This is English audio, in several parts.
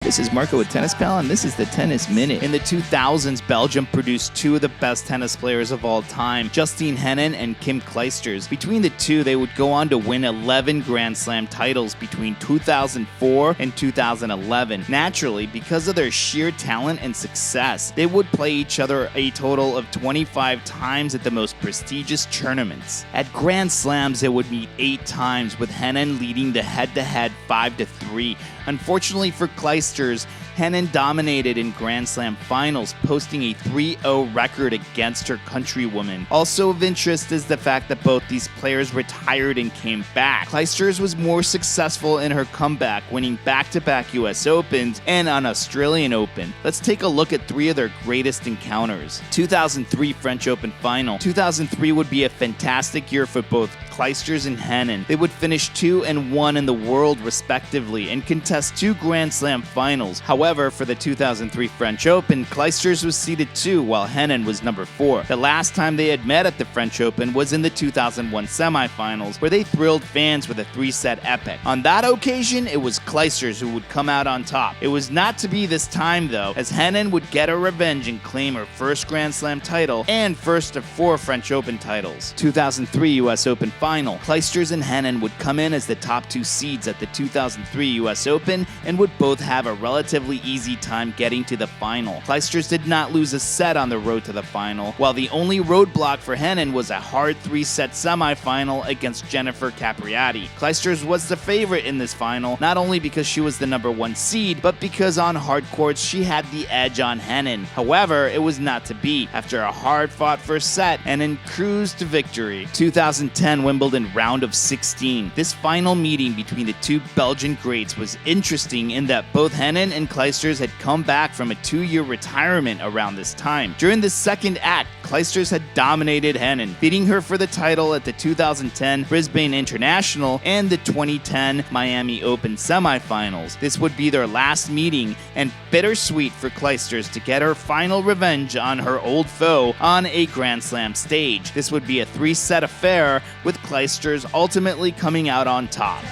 This is Marco with Tennis Pal, and this is the Tennis Minute. In the 2000s, Belgium produced two of the best tennis players of all time, Justine Henin and Kim Clijsters. Between the two, they would go on to win 11 Grand Slam titles between 2004 and 2011. Naturally, because of their sheer talent and success, they would play each other a total of 25 times at the most prestigious tournaments. At Grand Slams, they would meet 8 times, with Henin leading the head-to-head 5-3. Unfortunately for Clijsters, Henin dominated in Grand Slam finals, posting a 3-0 record against her countrywoman. Also of interest is the fact that both these players retired and came back. Clijsters was more successful in her comeback, winning back-to-back US Opens and an Australian Open. Let's take a look at 3 of their greatest encounters. 2003 French Open Final. 2003 would be a fantastic year for both Clijsters and Henin. They would finish 2 and 1 in the world respectively and contest 2 Grand Slam finals. However, for the 2003 French Open, Clijsters was seeded 2 while Henin was number 4. The last time they had met at the French Open was in the 2001 semifinals, where they thrilled fans with a 3-set epic. On that occasion, it was Clijsters who would come out on top. It was not to be this time though, as Henin would get her revenge and claim her first Grand Slam title and first of 4 French Open titles. 2003 US Open Final. Clijsters and Henin would come in as the top 2 seeds at the 2003 US Open and would both have a relatively easy time getting to the final. Clijsters did not lose a set on the road to the final, while the only roadblock for Henin was a hard 3-set semifinal against Jennifer Capriati. Clijsters was the favorite in this final, not only because she was the number 1 seed, but because on hard courts she had the edge on Henin. However, it was not to be. After a hard-fought first set, Henin cruised to victory. 2010 Wimbledon round of 16. This final meeting between the 2 Belgian greats was interesting in that both Henin and Clijsters had come back from a 2-year retirement around this time. During the second act, Clijsters had dominated Henin, beating her for the title at the 2010 Brisbane International and the 2010 Miami Open semifinals. This would be their last meeting, and bittersweet for Clijsters to get her final revenge on her old foe on a Grand Slam stage. This would be a 3-set affair, with Clijsters ultimately coming out on top.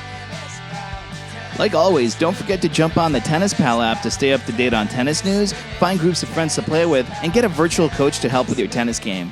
Like always, don't forget to jump on the Tennis Pal app to stay up to date on tennis news, find groups of friends to play with, and get a virtual coach to help with your tennis game.